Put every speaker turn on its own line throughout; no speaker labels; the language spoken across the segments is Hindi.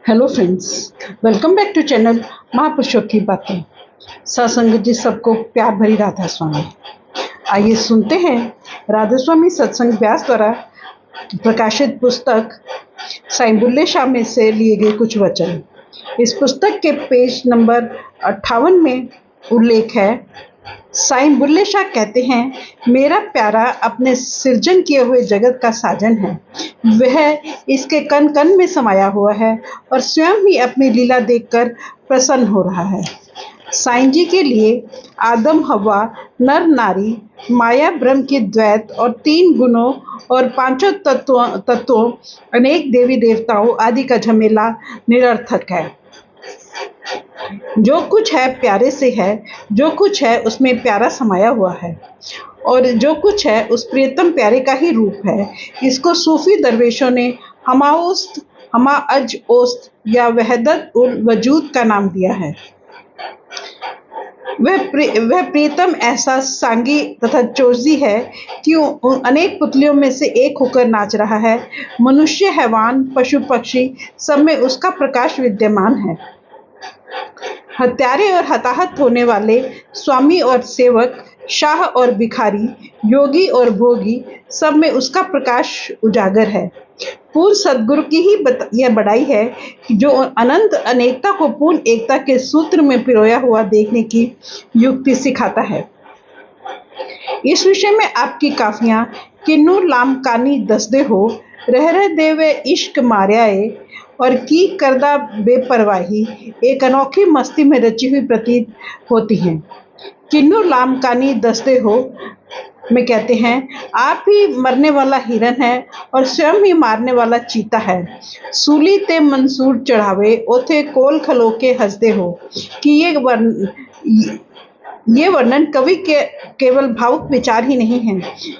Hello friends, welcome back to channel महापुरुषों की बातें। सत्संग जी सबको प्यार भरी राधा स्वामी। आइए सुनते हैं राधा स्वामी सत्संग व्यास द्वारा प्रकाशित पुस्तक साईं बुल्ले शाह में से लिए गए कुछ वचन। इस पुस्तक के पेज नंबर 58 में उल्लेख है। साईं बुल्ले शाह कहते हैं, मेरा प्यारा अपने सृजन किए हुए जगत का साजन है। वह इसके कण कण में समाया हुआ है और स्वयं ही अपनी लीला देखकर प्रसन्न हो रहा है। साईं जी के लिए आदम हवा, नर नारी, माया ब्रह्म की द्वैत और 3 गुणों और 5 तत्वों अनेक देवी देवताओं आदि का झमेला निरर्थक है। जो कुछ है प्यारे से है, जो कुछ है उसमें प्यारा समाया हुआ है और जो कुछ है उस प्रियतम प्यारे का ही रूप है। इसको सूफी दरवेशों ने हमाओस्त, हमा अज ओस्त या वहदत उल वजूद का नाम दिया है। वह प्रियतम ऐसा सांगी तथा चोजी है कि अनेक पुतलियों में से एक होकर नाच रहा है। मनुष्य, हैवान, पशु पक्षी सब में उसका प्रकाश विद्यमान है। हत्यारे और हताहत होने वाले, स्वामी और सेवक, शाह और भिखारी, योगी और भोगी सब में उसका प्रकाश उजागर है। पूर्ण सद्गुरु की ही यह बड़ाई है कि जो अनंत अनेकता को पूर्ण एकता के सूत्र में पिरोया हुआ देखने की युक्ति सिखाता है। इस विषय में आपकी काफियां किन्नू लाम कानी दसदे हो, रह देवे इश्क मार्याए और की करदा बेपरवाही एक अनोखी मस्ती में रची हुई प्रतीत होती हैं। किन्नू लाम कानी दसदे हो में कहते हैं, आप ही मरने वाला हिरन है और स्वयं ही मारने वाला चीता है। सूली ते मंसूर चढ़ावे ओथे कोल खलो के हंसदे हो कि ये वर्णन कवि के केवल भावुक विचार ही नहीं है,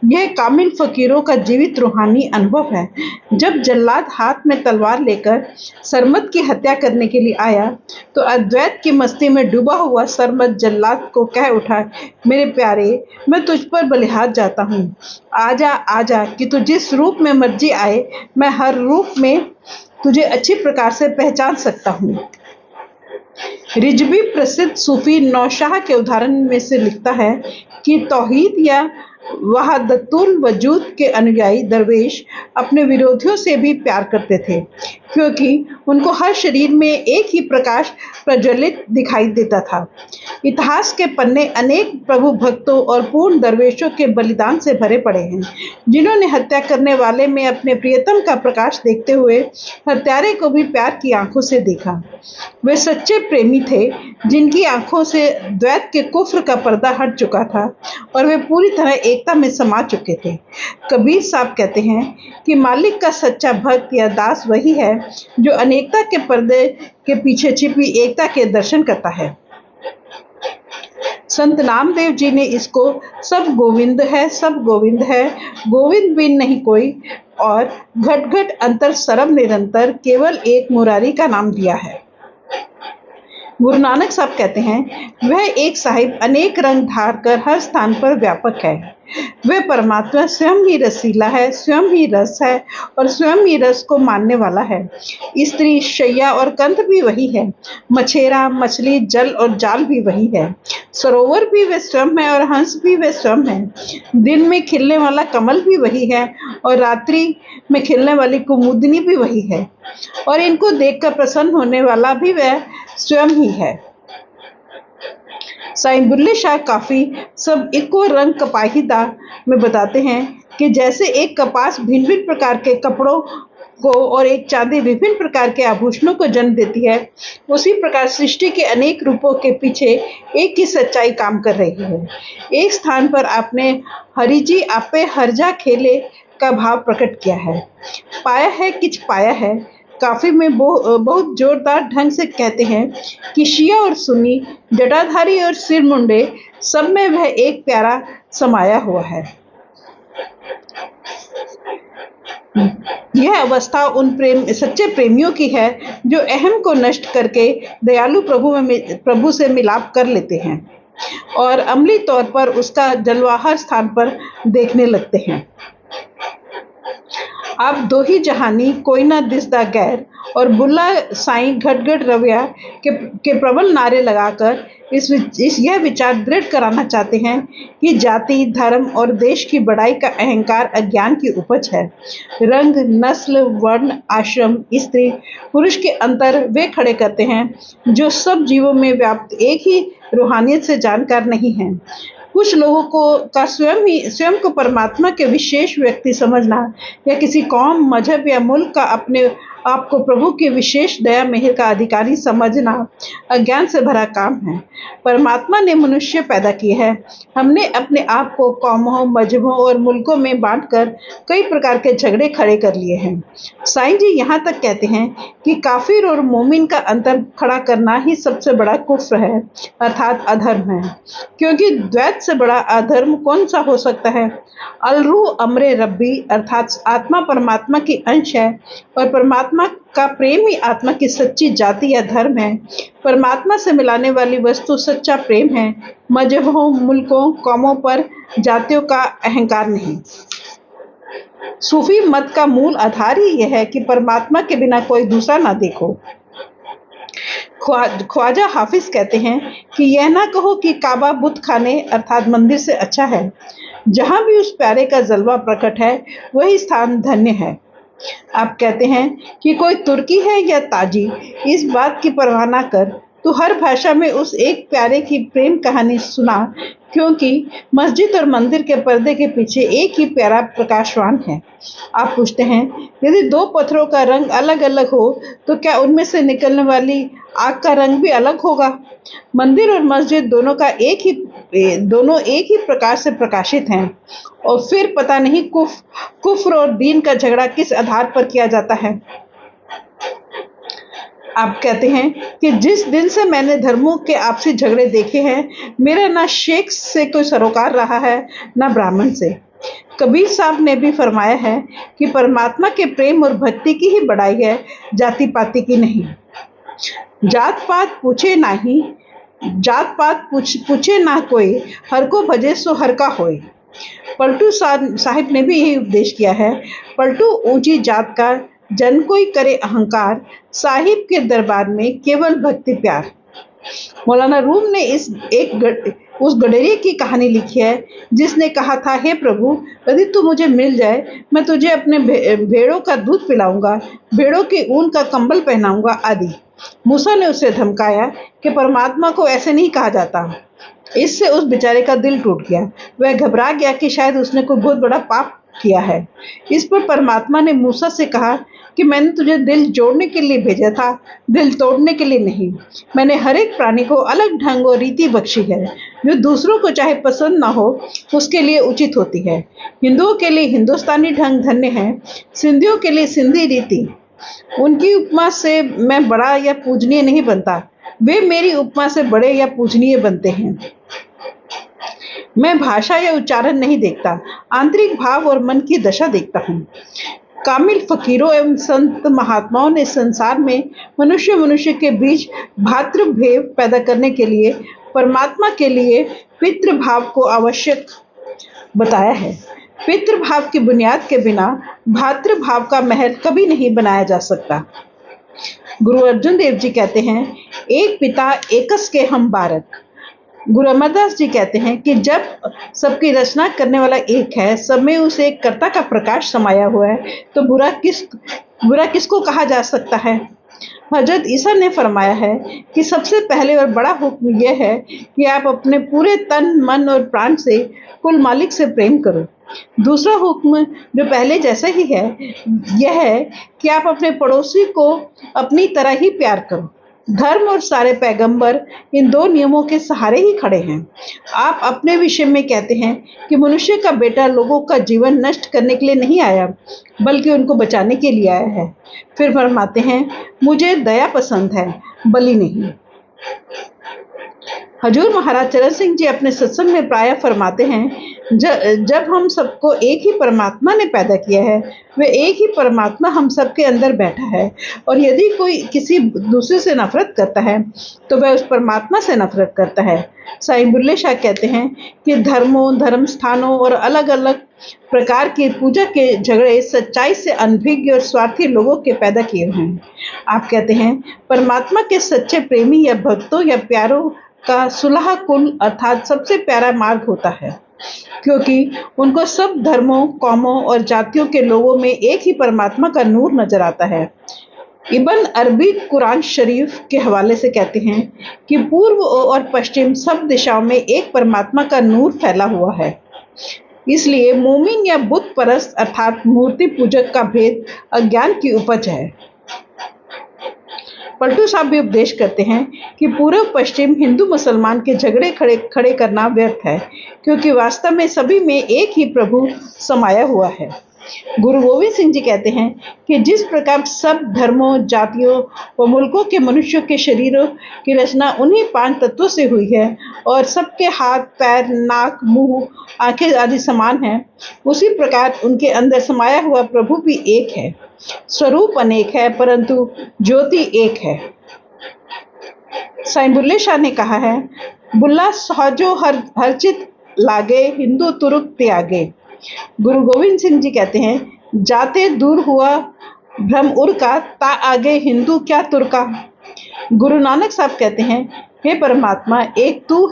यह कामिल फकीरों का जीवित रूहानी अनुभव है। जब जल्लाद हाथ में तलवार लेकर सरमद की हत्या करने के लिए आया तो अद्वैत की मस्ती में डूबा हुआ सरमद जल्लाद को कह उठा, मेरे प्यारे, मैं तुझ पर बलिहार जाता हूँ। आजा आजा कि तू जिस रूप में मर्जी आए, मैं हर रूप में तुझे अच्छी प्रकार से पहचान सकता हूँ। रिजवी प्रसिद्ध सूफी नौशाह के उदाहरण में से लिखता है कि तौहीद या वहादतुल वजूद के अनुयायी दरवेश अपने विरोधियों से भी प्यार करते थे, क्योंकि उनको हर शरीर में एक ही प्रकाश प्रज्वलित दिखाई देता था। इतिहास के पन्ने अनेक प्रभु भक्तों और पूर्ण दरवेशों के बलिदान से भरे पड़े हैं, जिन्होंने हत्या करने वाले में अपने प्रियतम का प्रकाश देखते हुए हत्यारे को भी प्यार की आंखों से देखा। वे सच्चे प्रेमी थे, जिनकी आंखों से द्वैत के कुफ्र का पर्दा हट चुका था और वे पूरी तरह एकता में समा चुके थे। कबीर साहब कहते हैं कि मालिक का सच्चा भक्त या दास वही है जो अनेकता के पर्दे के पीछे छिपी एकता के दर्शन करता है। संत नामदेव जी ने इसको सब गोविंद है, सब गोविंद है, गोविंद बिन नहीं कोई और घट घट अंतर सरब निरंतर केवल एक मुरारी का नाम दिया है। गुरु नानक साहब कहते हैं, वह एक साहिब अनेक रंग धार कर हर स्थान पर व्यापक है। वह परमात्मा स्वयं ही रसीला है, स्वयं ही रस है और स्वयं ही रस को मानने वाला है। स्त्री, शैया और कंठ भी वही है। मछेरा, मछली, जल और जाल भी वही है। सरोवर भी वह स्वयं है और हंस भी वह स्वयं है। दिन में खिलने वाला कमल भी वही है और रात्रि में खिलने वाली कुमुदिनी भी वही है और इनको देखकर प्रसन्न होने वाला भी वह स्वयं ही है। साईं बुल्ले शाह काफी सब इको रंग कपाहीदा में बताते हैं कि जैसे एक कपास भिन्न भिन्न प्रकार के कपड़ों को और एक चांदी विभिन्न प्रकार के आभूषणों को जन्म देती है, उसी प्रकार सृष्टि के अनेक रूपों के पीछे एक ही सच्चाई काम कर रही है। एक स्थान पर आपने हरिजी आपे हरजा खेले का भाव प्रकट किया है। पाया है किच पाया है काफी में बहुत जोरदार ढंग से कहते हैं कि शिया और सुन्नी, जटाधारी और सिर मुंडे सब में वह एक प्यारा समाया हुआ है। यह अवस्था उन सच्चे प्रेमियों की है जो अहम को नष्ट करके दयालु प्रभु से मिलाप कर लेते हैं और अमली तौर पर उसका जलवा हर स्थान पर देखने लगते हैं। आप दो ही जहानी कोई ना दिसदा गैर और बुल्ला साईं घटघट रविया के प्रबल नारे लगाकर यह विचार दृढ़ कराना चाहते हैं कि जाति, धर्म और देश की बड़ाई का अहंकार अज्ञान की उपज है। रंग, नस्ल, वर्ण, आश्रम, स्त्री, पुरुष के अंतर वे खड़े करते हैं जो सब जीवों में व्याप्त एक ही रूहानियत से जानकार नहीं हैं। कुछ लोगों का स्वयं को परमात्मा के विशेष व्यक्ति समझना या किसी कौम, मजहब या मुल्क का अपने आप को प्रभु की विशेष दया मेहर का अधिकारी समझना अज्ञान से भरा काम है। परमात्मा ने मनुष्य पैदा किए हैं। हमने अपने आप को कौमों, मजहबों और मुल्कों में बांटकर कई प्रकार के झगड़े खड़े कर लिए हैं। साईं जी यहाँ तक कहते हैं कि काफिर और मोमिन का अंतर खड़ा करना ही सबसे बड़ा कुफ्र है, अर्थात अधर्म है, क्योंकि द्वैत से बड़ा अधर्म कौन सा हो सकता है। अलरूह अमरे रब्बी अर्थात आत्मा परमात्मा की अंश है और परमात्मा का प्रेम ही आत्मा की सच्ची जाति या धर्म है। परमात्मा से मिलाने वाली वस्तु सच्चा प्रेम है, मजहबों, मुल्कों, कौमों पर जातियों का अहंकार नहीं। सूफी मत का मूल आधार ही यह है कि परमात्मा के बिना कोई दूसरा ना देखो। ख्वाजा हाफिज कहते हैं कि यह ना कहो कि काबा बुत खाने अर्थात मंदिर से अच्छा है। जहां भी उस प्यारे का जलवा प्रकट है वही स्थान धन्य है। आप कहते हैं कि कोई तुर्की है या ताजी, इस बात की परवाह ना कर, तू हर भाषा में उस एक प्यारे की प्रेम कहानी सुना, क्योंकि मस्जिद और मंदिर के पर्दे के पीछे एक ही प्यारा प्रकाशवान है। आप पूछते हैं, यदि दो पत्थरों का रंग अलग अलग हो तो क्या उनमें से निकलने वाली आग का रंग भी अलग होगा? मंदिर और मस्जिद दोनों एक ही प्रकाश से प्रकाशित हैं। और फिर पता नहीं कुफ्र और दीन का झगड़ा किस आधार पर किया जाता है। आप कहते हैं कि जिस दिन से मैंने धर्मों के आपसी झगड़े देखे हैं, मेरा ना शेख से कोई सरोकार रहा है ना ब्राह्मण से। कबीर साहब ने भी फरमाया है कि परमात्मा के प्रेम और भक्ति की ही बड़ाई है, जाति पाति की नहीं। जात पात पूछे ना कोई, हर को भजे सो हर का होए। पलटू साहिब ने भी यही उपदेश किया है। पलटू ऊंची जात का, जन कोई करे अहंकार, साहिब के दरबार में केवल भक्ति प्यार। मौलाना रूम ने उस गडरिये की कहानी लिखी है जिसने कहा था, हे प्रभु, यदि तू मुझे मिल जाए, मैं तुझे अपने भेड़ों का दूध पिलाऊंगा, भेड़ों के ऊन का कंबल पहनाऊंगा आदि। मूसा ने उसे धमकाया कि परमात्मा को ऐसे नहीं कहा जाता। इससे उस बेचारे का दिल टूट गया। वह घबरा गया कि शायद उसने कोई बहुत बड़ा पाप किया है। इस पर परमात्मा ने मूसा से कहा कि मैंने तुझे दिल जोड़ने के लिए भेजा था, दिल तोड़ने के लिए नहीं। मैंने हर एक प्राणी को अलग ढंग और रीति बख्शी है, जो दूसरों को चाहे पसंद ना हो उसके लिए उचित होती है। हिंदुओं के लिए हिंदुस्तानी ढंग धन्य है, सिंधियों के लिए सिंधी रीति। उनकी उपमा से मैं बड़ा या पूजनीय नहीं बनता, वे मेरी उपमा से बड़े या पूजनीय बनते हैं। मैं भाषा या उच्चारण नहीं देखता, आंतरिक भाव और मन की दशा देखता हूँ। कामिल फकीरों एवं संत महात्माओं ने संसार में मनुष्य के बीच भातृभेव पैदा करने के लिए परमात्मा के लिए पितृभाव को आवश्यक बताया है। पितृभाव की बुनियाद के बिना भातृभाव का महल कभी नहीं बनाया जा सकता। गुरु अर्जुन देव जी कहते हैं, एक पिता एकस के हम बारक। गुरु अमरदास जी कहते हैं कि जब सबकी रचना करने वाला एक है, सब में उसे एक कर्ता का प्रकाश समाया हुआ है, तो बुरा किसको कहा जा सकता है। हजरत ईसा ने फरमाया है कि सबसे पहले और बड़ा हुक्म यह है कि आप अपने पूरे तन, मन और प्राण से कुल मालिक से प्रेम करो। दूसरा हुक्म, जो पहले जैसा ही है, यह है कि आप अपने पड़ोसी को अपनी तरह ही प्यार करो। धर्म और सारे पैगंबर इन दो नियमों के सहारे ही खड़े हैं। आप अपने विषय में कहते हैं कि मनुष्य का बेटा लोगों का जीवन नष्ट करने के लिए नहीं आया, बल्कि उनको बचाने के लिए आया है। फिर फरमाते हैं, मुझे दया पसंद है, बलि नहीं। हजूर महाराज चरण सिंह जी अपने सत्संग में प्रायः फरमाते हैं, जब हम सबको एक ही परमात्मा ने पैदा किया है, वे एक ही परमात्मा हम सबके अंदर बैठा है, और यदि कोई किसी दूसरे से नफरत करता है तो वह उस परमात्मा से नफरत करता है। साईं बुल्ले शाह कहते हैं कि धर्मों, धर्म स्थानों और अलग अलग प्रकार की पूजा के झगड़े सच्चाई से अनभिज्ञ और स्वार्थी लोगों के पैदा किए हुए हैं। आप कहते हैं, परमात्मा के सच्चे प्रेमी या भक्तों या प्यारों का सुलह कुल अर्थात सबसे प्यारा मार्ग होता है, क्योंकि उनको सब धर्मों, कौमों और जातियों के लोगों में एक ही परमात्मा का नूर नजर आता है। इब्न अरबी कुरान शरीफ के हवाले से कहते हैं कि पूर्व और पश्चिम सब दिशाओं में एक परमात्मा का नूर फैला हुआ है। इसलिए मोमिन या बुत परस्त अर्थात मूर्ति पूजक का भेद अज्ञान की उपज है। पलटू साहब भी उपदेश करते हैं कि पूर्व पश्चिम हिंदू मुसलमान के झगड़े खड़े करना व्यर्थ है, क्योंकि वास्तव में सभी में एक ही प्रभु समाया हुआ है। गुरु गोविंद सिंह जी कहते हैं कि जिस प्रकार सब धर्मों, जातियों व मुल्कों के मनुष्यों के शरीरों की रचना उन्हीं 5 तत्वों से हुई है और सबके हाथ, पैर, नाक, मुंह, आंखें आदि समान हैं, उसी प्रकार उनके अंदर समाया हुआ प्रभु भी एक है। स्वरूप अनेक है परंतु ज्योति एक है। साईं बुल्ले शाह ने कहा है, बुल्ला सहजो हरचित लागे, हिंदू तुरुक त्यागे। गुरु गोविंद सिंह जी कहते हैं, जाते दूर हुआ भ्रम उर का, ता आगे हिंदू क्या तुर्का। गुरु नानक साहब कहते हैं, हे परमात्मा, एक तू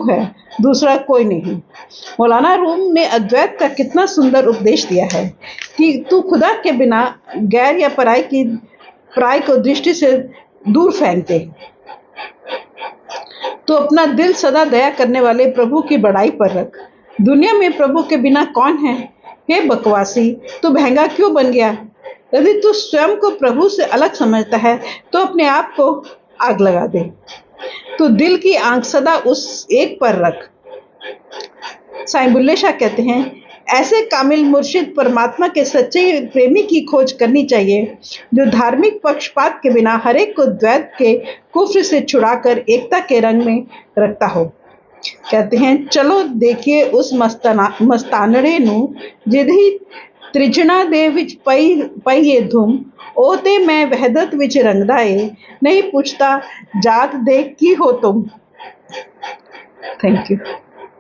है, दूसरा कोई नहीं। मौलाना रूम ने अद्वैत का कितना सुंदर उपदेश दिया है कि तू खुदा के बिना गैर या पराई को दृष्टि से दूर फेंक दे। तो अपना दिल सदा दया करने वाले प्रभु की बड़ाई पर रख। दुनिया में प्रभु के बिना कौन है? हे बकवासी, तू महंगा क्यों बन गया? यदि तू स्वयं को प्रभु से अलग समझता है तो अपने आप को आग लगा दे। तो दिल की आंख सदा उस एक पर रख। साईं बुल्ले शाह कहते हैं, ऐसे कामिल मुर्शिद परमात्मा के सच्चे प्रेमी की खोज करनी चाहिए, जो धार्मिक पक्षपात के बिना हरेक को द्वैत के कुफ्र से छुड़ाकर एकता के रंग में रखता हो। कहते हैं, चलो देखिए उस मस्तानड़े नू जिधि त्रिजणा दे विच पई धुम, ओते मैं वहदत विच रंगदा ए, नहीं पूछता जात दे की हो तुम। Thank you.